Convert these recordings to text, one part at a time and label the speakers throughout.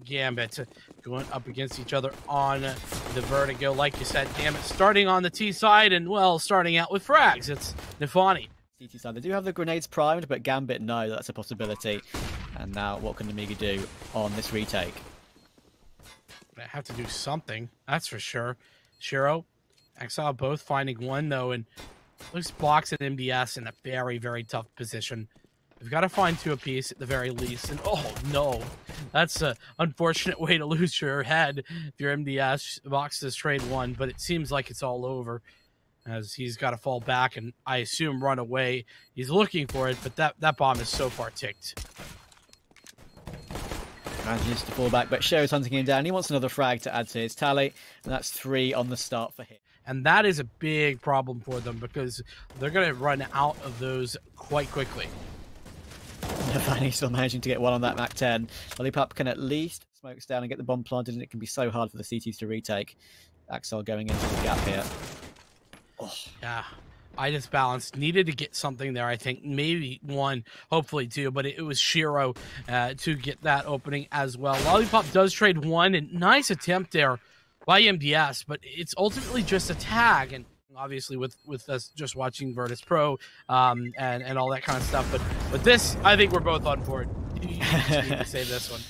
Speaker 1: Gambit going up against each other on the Vertigo. Like you said, Gambit starting on the T side and, well, starting out with frags. It's nafany.
Speaker 2: CT side. They do have the grenades primed, but Gambit know that's a possibility. And now what can Nemiga do on this retake?
Speaker 1: They have to do something, that's for sure. Shiro, Exile both finding one, though, and looks Box and MDS in a very, very tough position. We've got to find two apiece at the very least. And oh no, that's an unfortunate way to lose your head if you're MDS. Box does trade one, but it seems like it's all over as he's got to fall back and I assume run away. He's looking for it, but that bomb is so far ticked.
Speaker 2: Manages to fall back, but Shiro's hunting him down. He wants another frag to add to his tally, and that's 3 on the start for him.
Speaker 1: And that is a big problem for them because they're going to run out of those quite quickly.
Speaker 2: nafany still managing to get one on that Mac 10. Lollipop can at least smokes down and get the bomb planted, and it can be so hard for the CTs to retake. Axel going into the gap here. Oh.
Speaker 1: Yeah, iDISBALANCE needed to get something there. I think maybe one, hopefully two, but it was Shiro to get that opening as well. Lollipop does trade one, and nice attempt there by MDS, but it's ultimately just a tag. And obviously with us just watching Virtus.pro and all that kind of stuff, but this, I think we're both on board. You need to save this one.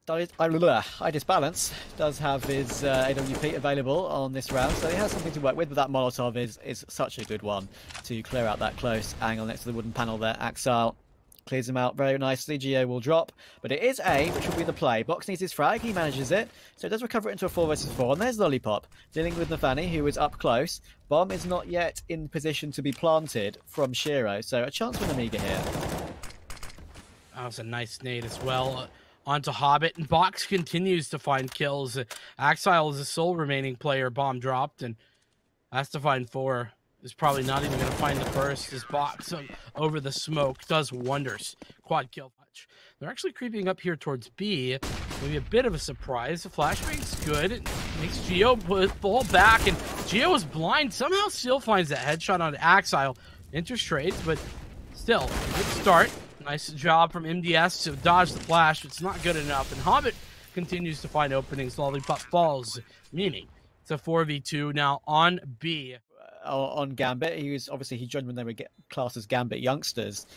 Speaker 2: iDISBALANCE does have his AWP available on this round, so he has something to work with, but that Molotov is such a good one to clear out that close angle next to the wooden panel there. Axel clears him out very nicely. Geo will drop, but it is A, which will be the play. Box needs his frag, he manages it, so it does recover it into a 4 versus 4, and there's Lollipop dealing with nafany, who is up close. Bomb is not yet in position to be planted from Shiro, so a chance for Nemiga here.
Speaker 1: That was a nice nade as well. Onto Hobbit, and Box continues to find kills. Axile is the sole remaining player. Bomb dropped, and has to find 4. Is probably not even going to find the first. This Box over the smoke does wonders. Quad kill. They're actually creeping up here towards B. Maybe a bit of a surprise. The flashbang's good. It makes Geo fall back, and Geo is blind. Somehow still finds that headshot on Axile. Interz trades, but still, good start. Nice job from MDS to dodge the flash. It's not good enough. And Hobbit continues to find openings. Lollipop falls, meaning it's a 4v2 now on B.
Speaker 2: On Gambit, he joined when they were classed as Gambit youngsters.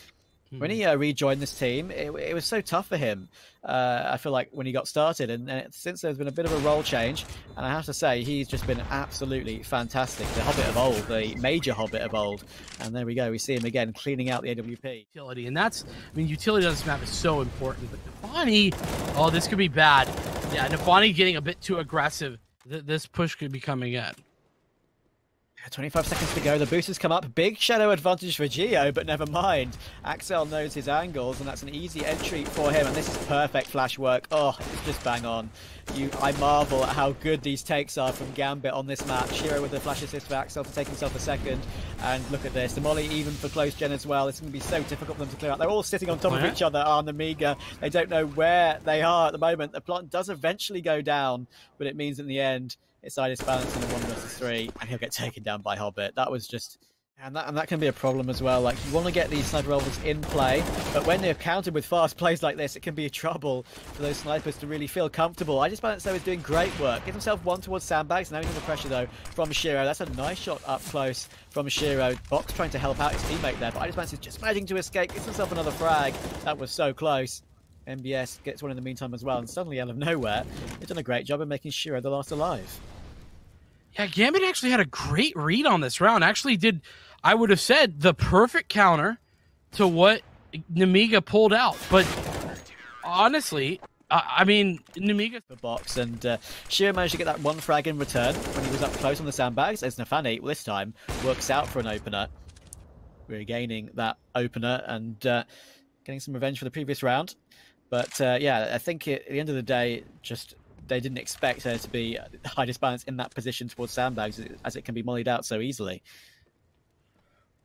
Speaker 2: When he rejoined this team, it was so tough for him. I feel like when he got started, and since there's been a bit of a role change, and I have to say he's just been absolutely fantastic. The Hobbit of old, the major Hobbit of old, and there we go. We see him again cleaning out the AWP.
Speaker 1: Utility, and that's, I mean, utility on this map is so important. But nafany, oh, this could be bad. Yeah, nafany getting a bit too aggressive. This push could be coming in.
Speaker 2: 25 seconds to go. The boosters come up. Big shadow advantage for Geo, but never mind. Axel knows his angles, and that's an easy entry for him. And this is perfect flash work. Oh, it's just bang on. I marvel at how good these takes are from Gambit on this map. Shiro with the flash assist for Axel to take himself a second. And look at this. The molly even for close gen as well. It's going to be so difficult for them to clear out. They're all sitting on top of each other on Nemiga. They don't know where they are at the moment. The plant does eventually go down, but it means in the end, it's iDISBALANCE in a 1 versus 3, and he'll get taken down by Hobbit. That was just... And that can be a problem as well. Like, you want to get these sniper rifles in play, but when they're countered with fast plays like this, it can be a trouble for those snipers to really feel comfortable. iDISBALANCE, though, is doing great work. Gives himself one towards sandbags. Now he's under pressure, though, from Shiro. That's a nice shot up close from Shiro. Box trying to help out his teammate there, but iDISBALANCE is just managing to escape. Gets himself another frag. That was so close. MBS gets one in the meantime as well, and suddenly out of nowhere, they've done a great job of making Shiro the last alive.
Speaker 1: Yeah, Gambit actually had a great read on this round. Actually did, I would have said, the perfect counter to what Nemiga pulled out. But honestly, I mean, Nemiga...
Speaker 2: The box, and Shiro managed to get that one frag in return when he was up close on the sandbags, as nafany, this time, works out for an opener. Regaining that opener and getting some revenge for the previous round. But yeah, I think at the end of the day, just... They didn't expect her to be iDISBALANCE in that position towards sandbags, as it can be mollied out so easily.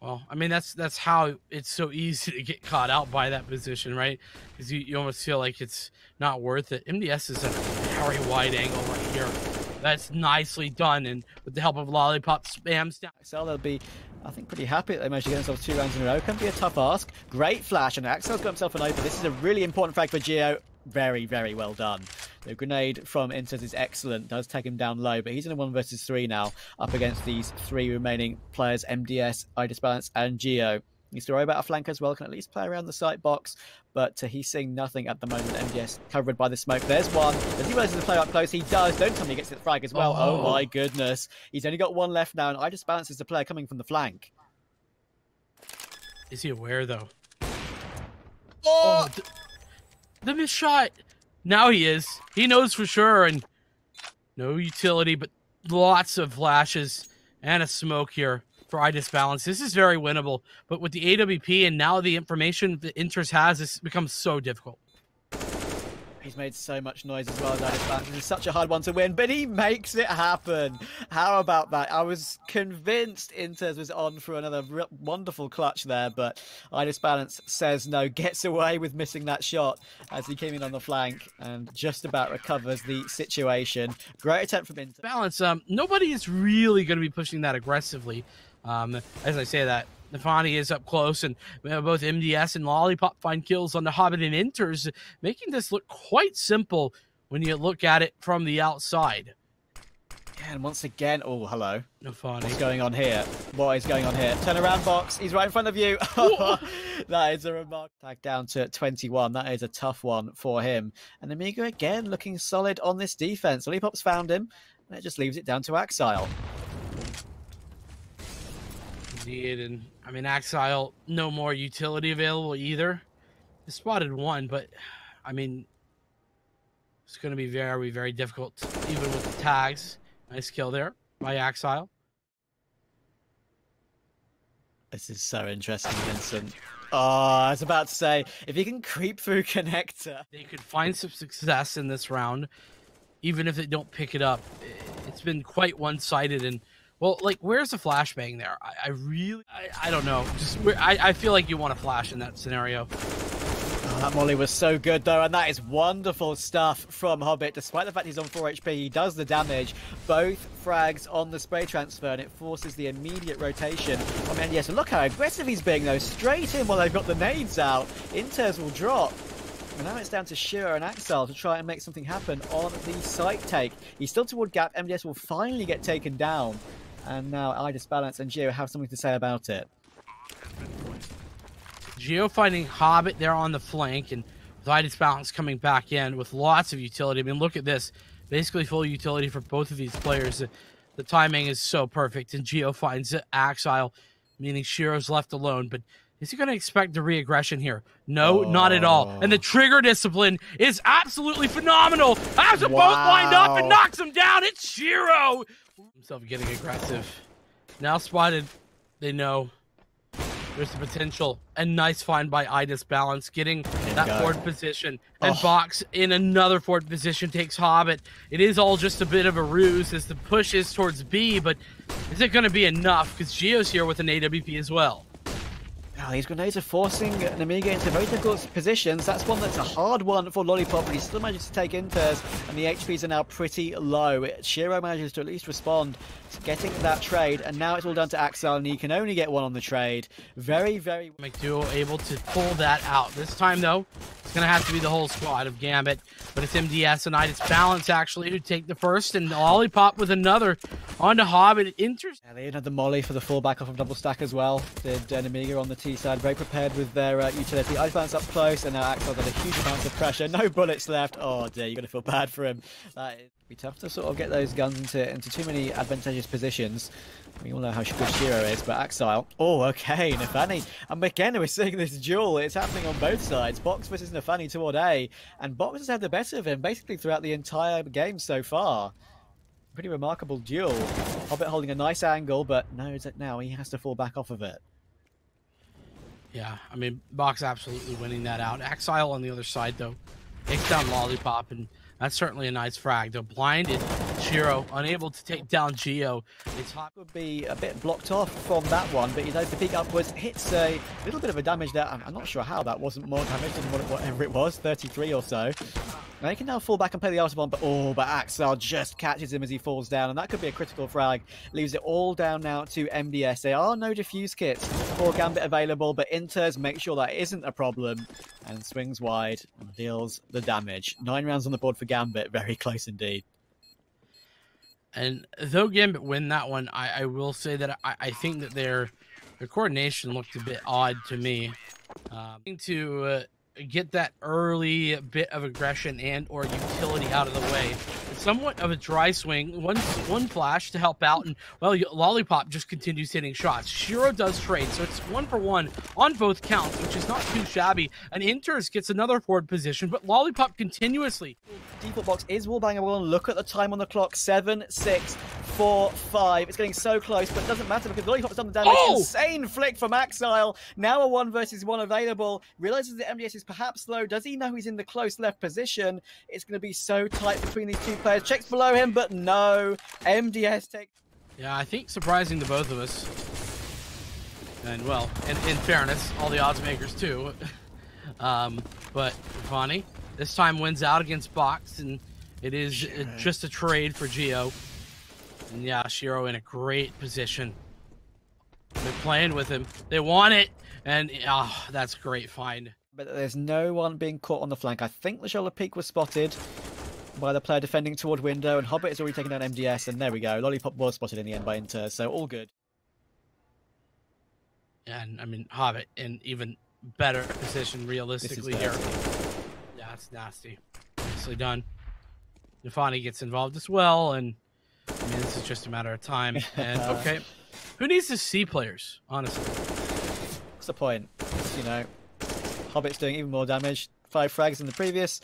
Speaker 1: Well, I mean, that's how it's so easy to get caught out by that position, right? Because you almost feel like it's not worth it. MDS is at a very wide angle right here. That's nicely done, and with the help of Lollipop, spams down.
Speaker 2: Axel, they'll be, I think, pretty happy that they managed to get themselves 2 rounds in a row. Can be a tough ask. Great flash, and Axel's got himself an open. This is a really important frag for Geo. very, very well done. The grenade from interz is excellent, does take him down low, but he's in a 1 versus 3 now, up against these 3 remaining players, MDS, iDISBALANCE, and Geo. Needs to worry about a flank as well, can at least play around the sight box, but he's seeing nothing at the moment. MDS covered by the smoke. There's one. Does he realize the player up close? He does. Don't tell me he gets the frag as well. Oh my goodness. He's only got 1 left now, and iDISBALANCE is the player coming from the flank.
Speaker 1: Is he aware, though?
Speaker 2: Oh!
Speaker 1: The missed shot. Now he is. He knows for sure, and no utility, but lots of flashes and a smoke here for iDISBALANCE. This is very winnable, but with the AWP and now the information that interz has, this becomes so difficult.
Speaker 2: He's made so much noise as well as iDISBALANCE. It's such a hard one to win, but he makes it happen. How about that? I was convinced interz was on for another wonderful clutch there, but iDISBALANCE says no, gets away with missing that shot as he came in on the flank and just about recovers the situation. Great attempt from interz.
Speaker 1: Balance, nobody is really going to be pushing that aggressively. As I say that, nafany is up close, and both MDS and Lollipop find kills on the Hobbit and interz, making this look quite simple when you look at it from the outside.
Speaker 2: Yeah, and once again, oh, hello.
Speaker 1: nafany.
Speaker 2: What's going on here? What is going on here? Turn around, box. He's right in front of you. That is a remark. Tag down to 21. That is a tough one for him. And Nemiga again looking solid on this defense. Lollipop's found him, and it just leaves it down to Axile.
Speaker 1: Indeed, and I mean, Axile, no more utility available either. He spotted 1, but I mean, it's going to be very, very difficult, even with the tags. Nice kill there by Axile.
Speaker 2: This is so interesting, Vincent. Oh, I was about to say, if he can creep through connector.
Speaker 1: They could find some success in this round, even if they don't pick it up. It's been quite one-sided, and well, like, where's the flashbang there? I don't know. Just I feel like you want to flash in that scenario.
Speaker 2: Oh, that molly was so good, though, and that is wonderful stuff from Hobbit. Despite the fact he's on 4 HP, he does the damage. Both frags on the spray transfer, and it forces the immediate rotation from NDS. And look how aggressive he's being, though. Straight in while they've got the nades out. interz will drop. And now it's down to Shiro and Axile to try and make something happen on the site take. He's still toward gap. MDS will finally get taken down. And now iDISBALANCE and Geo have something to say about it.
Speaker 1: Geo finding Hobbit there on the flank, and with iDISBALANCE coming back in with lots of utility. I mean, look at this. Basically full utility for both of these players. The timing is so perfect, and Geo finds Axile, meaning Shiro's left alone. But is he going to expect the re-aggression here? No, not at all. And the trigger discipline is absolutely phenomenal. As them both lined up and knocks him down, it's Shiro. Himself getting aggressive. Now spotted, they know there's the potential. And nice find by iDISBALANCE, getting that forward position. And Box in another forward position takes Hobbit. It is all just a bit of a ruse as the push is towards B, but is it going to be enough? Because Geo's here with an AWP as well.
Speaker 2: Oh, these grenades are forcing Nemiga into very difficult positions. That's one that's a hard one for Lollipop, but he still manages to take interz, and the HPs are now pretty low. Shiro manages to at least respond to getting that trade, and now it's all down to Axile, and he can only get 1 on the trade. Very, very...
Speaker 1: McDuo able to pull that out. This time, though, it's going to have to be the whole squad of Gambit, but it's MDS and iDISBALANCE, actually, who take the first, and Lollipop with another onto Hobbit. Interz.
Speaker 2: Yeah, they had the molly for the fallback off of double stack as well. Did Nemiga on the T side, very prepared with their utility. iDISBALANCE up close, and now Axile got a huge amount of pressure. No bullets left. Oh dear, you're going to feel bad for him. That is be tough to sort of get those guns into too many advantageous positions. We all know how good Shiro is, but Axile. Oh, okay, nafany. And again, we're seeing this duel. It's happening on both sides. Box versus nafany toward A, and Box has had the better of him basically throughout the entire game so far. Pretty remarkable duel. Hobbit holding a nice angle, but knows that now he has to fall back off of it.
Speaker 1: Yeah, I mean, Box absolutely winning that out. Axile on the other side, though, takes down Lollipop, and that's certainly a nice frag. They're blinded. Shiro unable to take down Geo. It's hot.
Speaker 2: Would be a bit blocked off from that one, but he's able to peek upwards. Hits a little bit of a damage there. I'm not sure how that wasn't more damage than whatever it was, 33 or so. Now he can now fall back and play the Autobomb, but Axel just catches him as he falls down, and that could be a critical frag. Leaves it all down now to MDS. There are no defuse kits for Gambit available, but interz makes sure that isn't a problem and swings wide and deals the damage. 9 rounds on the board for Gambit, very close indeed.
Speaker 1: And though Gambit win that one, I will say that I think that their coordination looked a bit odd to me. To get that early bit of aggression and or utility out of the way. It's somewhat of a dry swing. One flash to help out, and well, Lollipop just continues hitting shots. Shiro does trade, so it's 1-for-1 on both counts, which is not too shabby. And interz gets another forward position, but Lollipop continuously.
Speaker 2: Default box is wallbangable, and look at the time on the clock. 7, 6, 4, 5. It's getting so close, but it doesn't matter because Lollipop has done the damage. Oh! Insane flick from Axile. Now a 1 versus 1 available. Realizes that MDS is perhaps low. Does he know he's in the close left position? It's going to be so tight between these two players. Checks below him, but no. MDS takes...
Speaker 1: Yeah, I think surprising to both of us. And, well, in fairness, all the odds makers too. But nafany this time wins out against Box, and it is just a trade for Geo. And yeah, Shiro in a great position. They're playing with him. They want it, and oh, that's a great find.
Speaker 2: But there's no one being caught on the flank. I think the shoulder peak was spotted by the player defending toward window, and Hobbit has already taken down MDS, and there we go. Lollipop was spotted in the end by interz, so all good.
Speaker 1: And I mean, Hobbit in even better position realistically here. Yeah, it's nasty. Nicely done. nafany gets involved as well, and I mean, this is just a matter of time. And okay, who needs to see players, honestly?
Speaker 2: What's the point? You know, Hobbit's doing even more damage. 5 frags in the previous,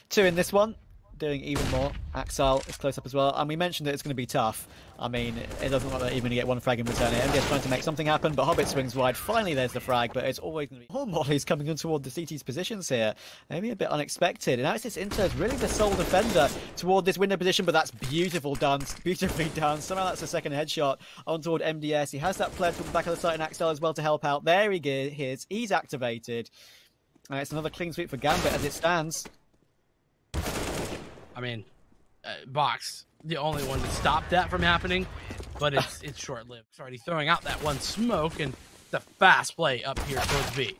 Speaker 2: 2 in this one, doing even more. Axile is close up as well, and we mentioned that it's going to be tough. I mean, it doesn't look like they're even going to get 1 frag in return here. MDS trying to make something happen, but Hobbit swings wide. Finally, there's the frag, but it's always going to be more mollies coming in toward the CT's positions here. Maybe a bit unexpected. And now it's this interz, really the sole defender toward this window position, but that's beautiful done. Beautifully done. Somehow that's a second headshot on toward MDS. He has that player from the back of the site and Axile as well to help out. There he is. He's activated. And it's another clean sweep for Gambit as it stands.
Speaker 1: I mean, Box, the only one to stop that from happening, but it's short-lived. It's already throwing out that one smoke, and the fast play up here towards B.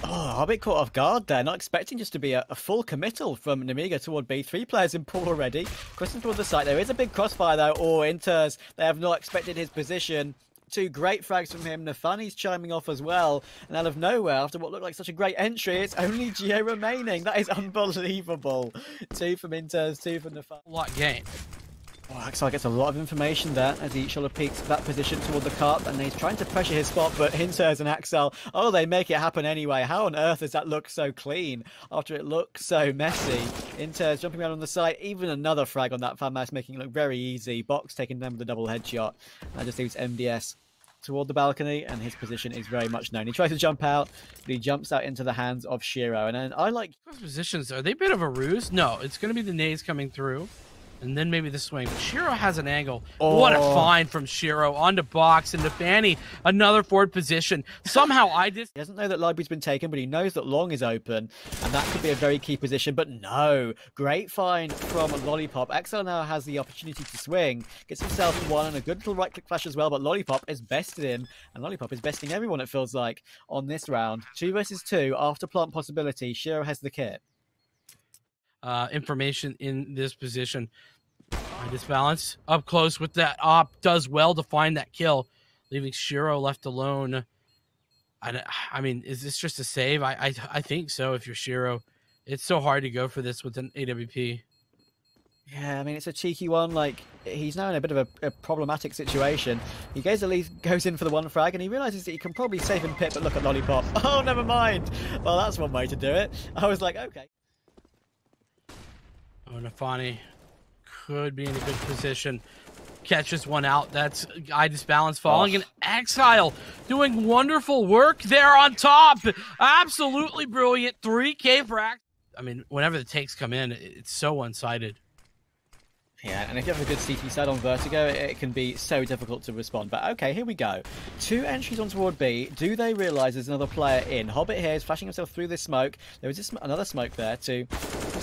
Speaker 2: Oh, Hobbit caught off guard there, not expecting just to be a full committal from Nemiga toward B. 3 players in pool already. Question toward the site. There is a big crossfire though. Oh, interz, they have not expected his position. 2 great frags from him. nafany's chiming off as well. And out of nowhere, after what looked like such a great entry, it's only Geo remaining. That is unbelievable. 2 from interz, 2 from nafany.
Speaker 1: A lot gained.
Speaker 2: Oh, Axel gets a lot of information there as he shoulder peeks that position toward the cup, and he's trying to pressure his spot, but interz and Axel, oh, they make it happen anyway. How on earth does that look so clean after it looks so messy? interz jumping around on the site, even another frag on that FAMAS, making it look very easy. Box taking them with a double headshot. That just leaves MDS toward the balcony, and his position is very much known. He tries to jump out, but he jumps out into the hands of Shiro. And I like
Speaker 1: those positions. Are they a bit of a ruse? No, it's going to be the nades coming through, and then maybe the swing. But Shiro has an angle. Oh. What a find from Shiro onto Box, and nafany another forward position. Somehow he
Speaker 2: doesn't know that library's been taken, but he knows that long is open, and that could be a very key position. But no, great find from Lollipop. Axel now has the opportunity to swing, gets himself 1 and a good little right click flash as well. But Lollipop is bested him, and Lollipop is besting everyone, it feels like, on this round. 2 versus 2 after plant possibility. Shiro has the kit.
Speaker 1: Information in this position. iDISBALANCE up close with that op, does well to find that kill, leaving Shiro left alone. I mean, is this just a save? I think so. If you're Shiro, it's so hard to go for this with an AWP.
Speaker 2: Yeah, I mean, it's a cheeky one. Like, he's now in a bit of a problematic situation. He goes in for the 1 frag, and he realizes that he can probably save him pit, but look at Lollipop. Oh, never mind. Well, that's one way to do it. I was like, okay.
Speaker 1: Oh, nafany could be in a good position. Catches one out. That's iDISBALANCE falling. And Axile doing wonderful work there on top. Absolutely brilliant. 3K for Axile. I mean, whenever the takes come in, it's so one-sided.
Speaker 2: Yeah, and if you have a good CT side on Vertigo, it can be so difficult to respond. But okay, here we go. 2 entries on toward B. Do they realise there's another player in? Hobbit here is flashing himself through this smoke. There is another smoke there to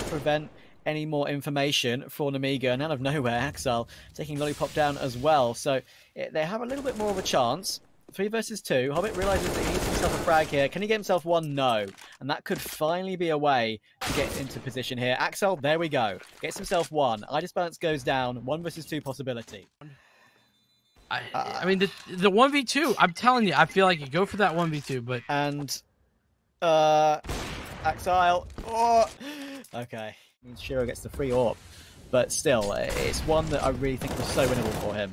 Speaker 2: prevent any more information for Nemiga, and out of nowhere, Axel taking Lollipop down as well. So they have a little bit more of a chance. 3 versus 2. Hobbit realizes that he needs himself a frag here. Can he get himself one? No. And that could finally be a way to get into position here. Axel, there we go. Gets himself one. iDISBALANCE goes down. 1 versus 2 possibility.
Speaker 1: I mean, the 1v2, I'm telling you, I feel like you go for that 1v2, but...
Speaker 2: And, Axel, oh, okay. Means Shiro gets the free AWP. But still, it's one that I really think was so winnable for him.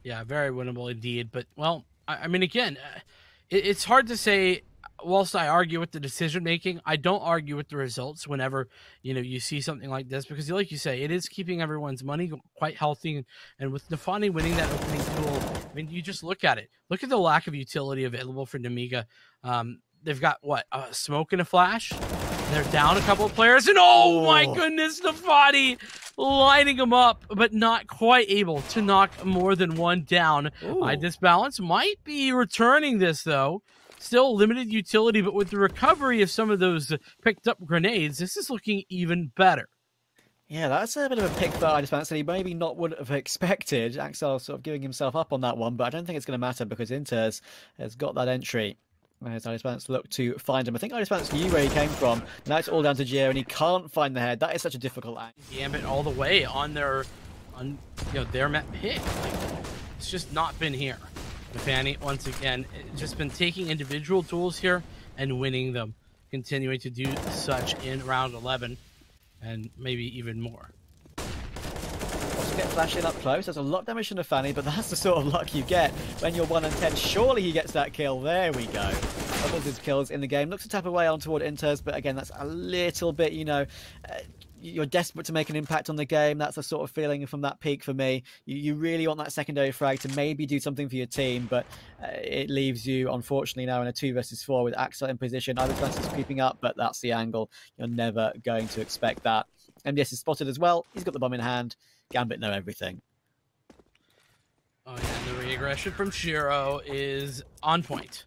Speaker 1: Yeah, very winnable indeed. But, well, I mean, again, it's hard to say, whilst I argue with the decision-making, I don't argue with the results whenever, you see something like this. Because, like you say, it is keeping everyone's money quite healthy. And with nafany winning that opening duel, I mean, you just look at it. Look at the lack of utility available for Nemiga. They've got, what, a smoke and a flash? They're down a couple of players, and oh my goodness, nafany lining them up, but not quite able to knock more than one down. iDISBALANCE might be returning this, though. Still limited utility, but with the recovery of some of those picked up grenades, this is looking even better. Yeah, that's a bit of a pick for iDISBALANCE that he maybe not would have expected. Axel sort of giving himself up on that one, but I don't think it's going to matter because interz has got that entry. As iDISBALANCE look to find him. I think iDISBALANCE knew where he came from. Now it's all down to Gio, and he can't find the head. That is such a difficult act. Gambit all the way on their map pick. It's just not been here. nafany, once again, just been taking individual tools here and winning them. Continuing to do such in round 11, and maybe even more. Also get flashing up close. There's a lot of damage to nafany, but that's the sort of luck you get when you're 1 and 10. Surely he gets that kill. There we go. Doubles his kills in the game. Looks to tap away on toward interz, but again, that's a little bit, you're desperate to make an impact on the game. That's the sort of feeling from that peak for me. You really want that secondary frag to maybe do something for your team, but it leaves you, unfortunately, now in a 2 versus 4 with Axel in position. iDISBALANCE is creeping up, but that's the angle. You're never going to expect that. MDS is spotted as well. He's got the bomb in hand. Gambit know everything. Oh yeah, the re-aggression from Shiro is on point.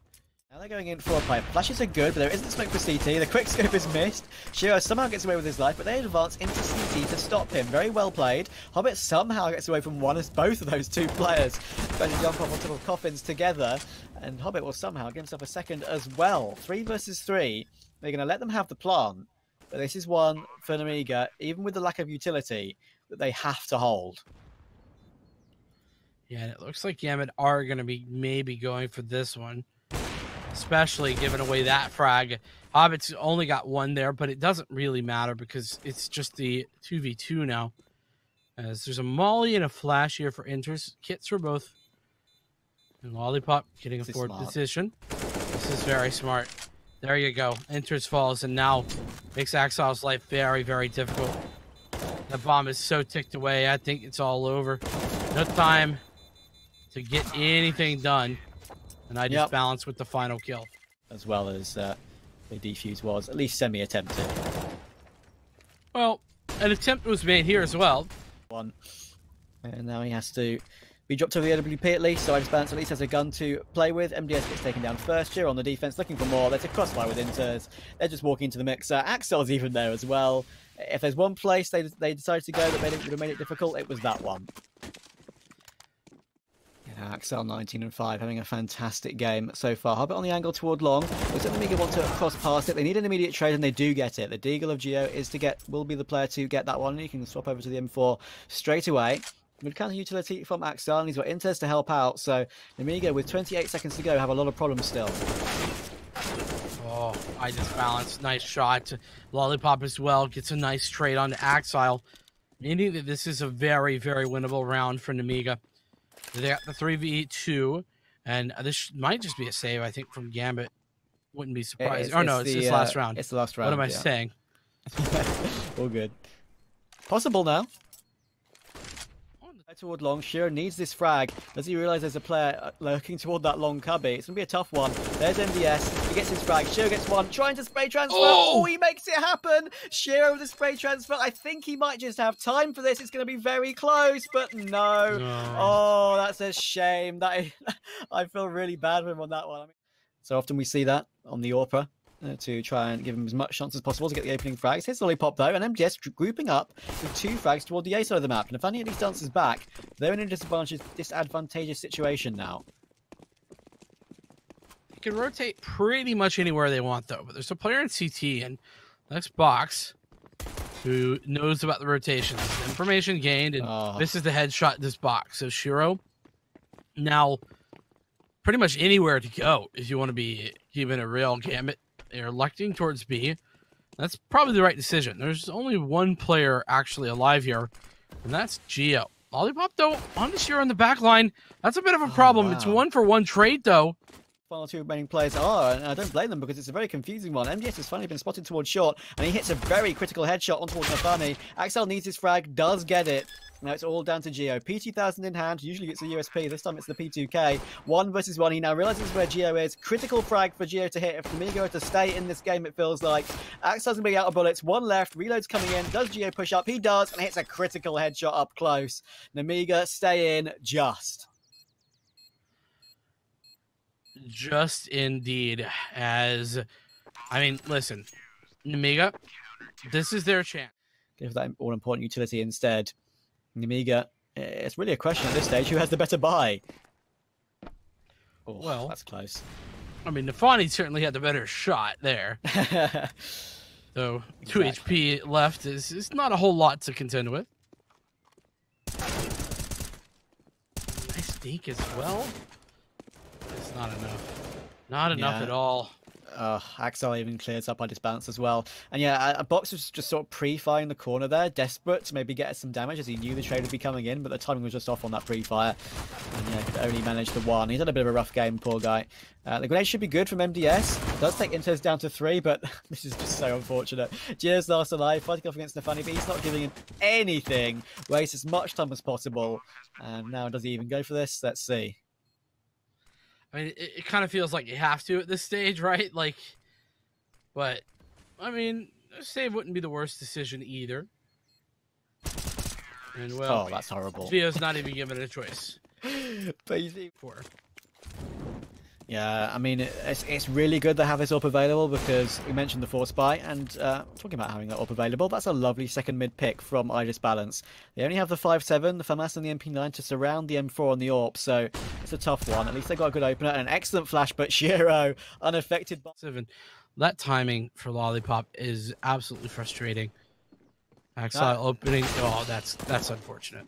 Speaker 1: Now they're going in for a pipe. Flashes are good, but there isn't smoke for CT. The quick scope is missed. Shiro somehow gets away with his life, but they advance into CT to stop him. Very well played. Hobbit somehow gets away from both of those 2 players. Trying to jump off on top of coffins together, and Hobbit will somehow give himself a second as well. 3 versus 3. They're going to let them have the plant, but this is one for Nemiga, even with the lack of utility, that they have to hold. Yeah, and it looks like Gambit are going to be maybe going for this one, especially giving away that frag. Hobbit's only got 1 there, but it doesn't really matter because it's just the 2v2 now. As there's a molly and a flash here for interz. Kits for both. And Lollipop getting a forward position. This is very smart. There you go. interz falls and now makes Axel's life very, very difficult. That bomb is so ticked away. I think it's all over. No time to get anything done. And iDISBALANCE with the final kill. As well as the defuse was at least semi-attempted. Well, an attempt was made here as well. One. And now he has to be dropped over the AWP at least, so iDISBALANCE at least has a gun to play with. MDS gets taken down first. Here on the defense, looking for more. There's a crossfire with interz. They're just walking into the mixer. Axel's even there as well. If there's one place they decided to go that would have made it difficult, it was that one. Yeah, Axel 19 and 5, having a fantastic game so far. Hobbit on the angle toward long. Looks like Nemiga want to cross past it. They need an immediate trade, and they do get it. The deagle of Gio will be the player to get that one. You can swap over to the M4 straight away. With counter utility from Axel, and he's got interz to help out. So Nemiga, with 28 seconds to go, have a lot of problems still. Oh, iDISBALANCE, nice shot. Lollipop as well gets a nice trade on Axel, meaning that this is a very, very winnable round for Nemiga. They got the 3v2, and this might just be a save, I think, from Gambit. Wouldn't be surprised. Oh no, it's this last round. It's the last round. What am I saying? All good. Possible now. Toward long, Shiro needs this frag. Does he realize there's a player lurking toward that long cubby? It's gonna be a tough one. There's MDS. He gets his frag. Shiro gets one. Trying to spray transfer. Oh, he makes it happen. Shiro with the spray transfer. I think he might just have time for this. It's gonna be very close, but no. Oh, that's a shame. I feel really bad for him on that one. So often we see that on the Opera.
Speaker 2: to try and give him as much chance as possible to get the opening frags. Hits Lollipop though, and MGS grouping up with 2 frags toward the A side of the map. And nafany at least dances back. They're in a disadvantageous situation now.
Speaker 1: You can rotate pretty much anywhere they want though, but there's a player in CT and next box who knows about the rotations. Information gained, and this is the headshot this box. So Shiro now pretty much anywhere to go if you want to be keeping a real Gambit. They're electing towards B. That's probably the right decision. There's only one player actually alive here, and that's Geo. Lollipop, though, on to Shiro in the back line. That's a bit of a problem. Wow. It's 1-for-1 trade, though.
Speaker 2: Final 2 remaining players are, and I don't blame them because it's a very confusing one. MGS has finally been spotted towards short, and he hits a very critical headshot on towards nafany. Axel needs his frag, does get it. Now it's all down to Geo. P2000 in hand, usually it's a USP, this time it's the P2K. 1 versus 1, he now realizes where Geo is. Critical frag for Geo to hit. If Nemiga are to stay in this game, it feels like. Axel's gonna be out of bullets, 1 left, reload's coming in. Does Geo push up? He does, and hits a critical headshot up close. Nemiga stay in just.
Speaker 1: Just indeed, as, I mean, listen, Nemiga, this is their chance.
Speaker 2: Give that all-important utility instead. Nemiga, it's really a question at this stage, who has the better buy? Oh, well, that's close.
Speaker 1: I mean, nafany certainly had the better shot there. So, 2 HP left is not a whole lot to contend with. Nice deke as well. It's not enough. Not enough at all.
Speaker 2: Axel even clears up iDISBALANCE as well. And yeah, Box was just sort of pre-firing the corner there, desperate to maybe get some damage as he knew the trade would be coming in, but the timing was just off on that pre-fire. And yeah, could only manage the 1. He's had a bit of a rough game, poor guy. The grenade should be good from MDS. Does take interz down to 3, but this is just so unfortunate. Geo's last alive, fighting off against nafany, but he's not giving him anything. Waste as much time as possible. And now does he even go for this? Let's see.
Speaker 1: I mean, it kind of feels like you have to at this stage, right? Like, but, I mean, save wouldn't be the worst decision either. And, well,
Speaker 2: that's horrible.
Speaker 1: Geo's not even given it a choice.
Speaker 2: Basic. Yeah, I mean, it's really good to have this up available because we mentioned the force buy, and talking about having that up available, that's a lovely second mid pick from iDISBALANCE. They only have the 5.7, the FAMAS and the MP9 to surround the M4 and the AWP, so it's a tough one. At least they got a good opener and an excellent flash, but Shiro unaffected by...
Speaker 1: That timing for Lollipop is absolutely frustrating. Axel opening, that's unfortunate.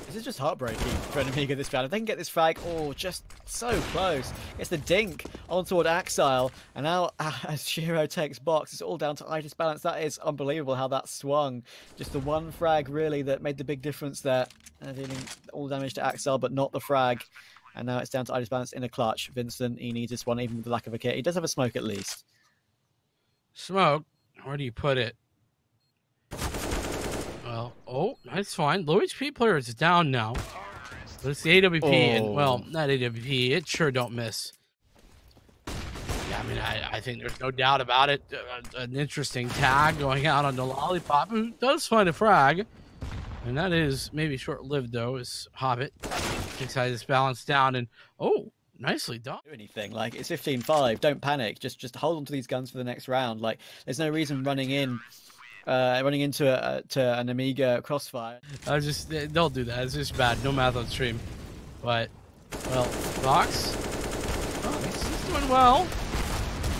Speaker 2: This is just heartbreaking for Nemiga this round. If they can get this frag, just so close. Gets the dink on toward Axile, and now as Shiro takes box, it's all down to iDISBALANCE. That is unbelievable how that swung. Just the 1 frag really that made the big difference there. Dealing all damage to Axile, but not the frag. And now it's down to iDISBALANCE in a clutch. Vincent, he needs this one even with the lack of a kit. He does have a smoke at least.
Speaker 1: Smoke? Where do you put it? Oh, that's fine. Low HP player is down now. But it's the AWP, and, well, not AWP. It sure don't miss. Yeah, I mean, I think there's no doubt about it. An interesting tag going out on the Lollipop, who does find a frag. And that is maybe short-lived, though, as Hobbit takes iDISBALANCE down. And, nicely done.
Speaker 2: Do anything. Like, it's 15-5. Don't panic. Just hold on to these guns for the next round. Like, there's no reason running into a Nemiga crossfire.
Speaker 1: Don't do that. It's just bad. No math on stream. But, well, Box. He's doing well.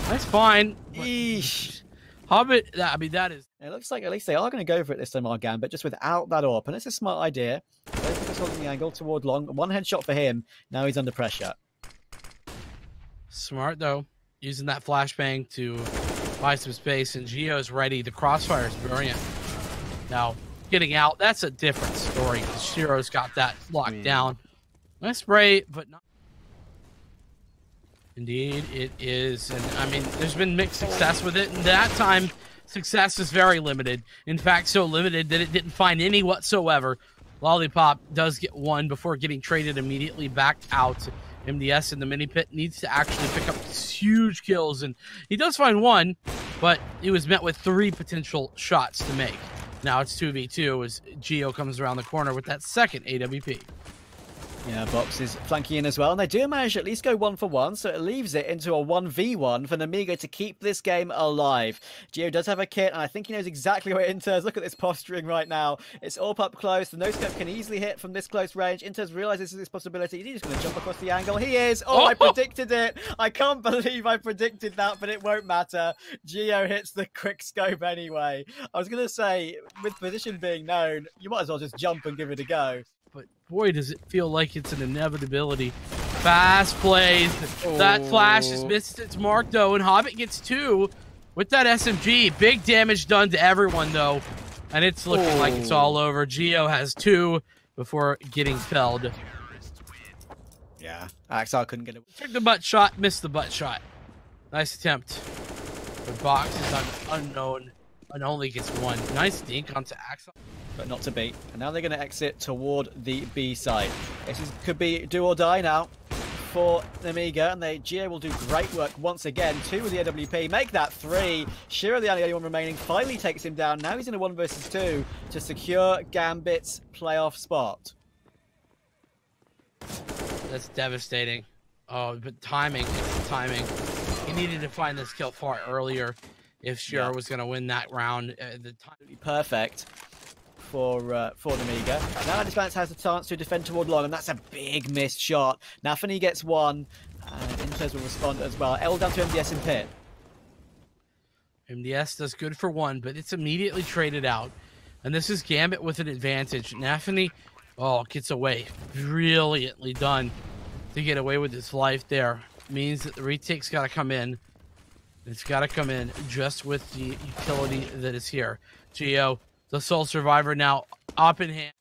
Speaker 1: That's fine.
Speaker 2: Eesh.
Speaker 1: Hobbit, I mean, that is...
Speaker 2: It looks like at least they are going to go for it this time, our Gambit, just without that AWP. And it's a smart idea. Just holding the angle toward long. 1 headshot for him. Now he's under pressure.
Speaker 1: Smart, though. Using that flashbang to buy some space, and Geo's ready. The crossfire is brilliant. Now, getting out, that's a different story, because Shiro's got that locked down. Nice spray, but not... Indeed, it is. And, I mean, there's been mixed success with it, and that time, success is very limited. In fact, so limited that it didn't find any whatsoever. Lollipop does get 1 before getting traded immediately back out. MDS in the mini pit needs to actually pick up huge kills, and he does find 1, but he was met with 3 potential shots to make. Now it's 2v2 as Geo comes around the corner with that second AWP.
Speaker 2: Yeah, Box is flanking in as well, and they do manage to at least go 1 for 1, so it leaves it into a 1v1 for Nemiga to keep this game alive. Geo does have a kit, and I think he knows exactly where interz. Look at this posturing right now. It's all up close. The no-scope can easily hit from this close range. interz realizes this possibility. He's just going to jump across the angle. He is! Oh, I predicted it! I can't believe I predicted that, but it won't matter. Geo hits the quick scope anyway. I was going to say, with position being known, you might as well just jump and give it a go.
Speaker 1: But boy, does it feel like it's an inevitability. Fast plays. That flash has missed its mark, though, and Hobbit gets 2 with that SMG. Big damage done to everyone, though, and it's looking like it's all over. Geo has 2 before getting felled.
Speaker 2: Yeah, Axel couldn't get it.
Speaker 1: Took the butt shot, missed the butt shot. Nice attempt. The box is unknown and only gets 1. Nice dink onto Axel.
Speaker 2: But not to beat. And now they're going to exit toward the B side. This could be do or die now for Nemiga, and Geo will do great work once again. 2 with the AWP, make that 3. Shira, the only one remaining, finally takes him down. Now he's in a 1 versus 2 to secure Gambit's playoff spot.
Speaker 1: That's devastating. Oh, but timing. He needed to find this kill far earlier if Shira was going to win that round. The time
Speaker 2: perfect for Nemiga. Now iDISBALANCE has the chance to defend toward long, and that's a big missed shot. Nafany gets 1, and interz will respond as well. L down to MDS in pit.
Speaker 1: MDS does good for 1, but it's immediately traded out. And this is Gambit with an advantage. Nafany, gets away. Brilliantly done to get away with his life there. Means that the retake's got to come in. It's got to come in just with the utility that is here. Geo, the sole survivor now, up in hand.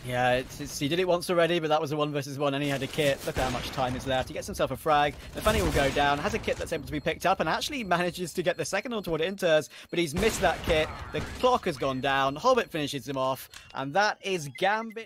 Speaker 2: Yeah, he did it once already, but that was a 1 versus 1, and he had a kit. Look at how much time is left. He gets himself a frag. nafany will go down, has a kit that's able to be picked up, and actually manages to get the second one toward interz, but he's missed that kit. The clock has gone down. Hobbit finishes him off, and that is Gambit.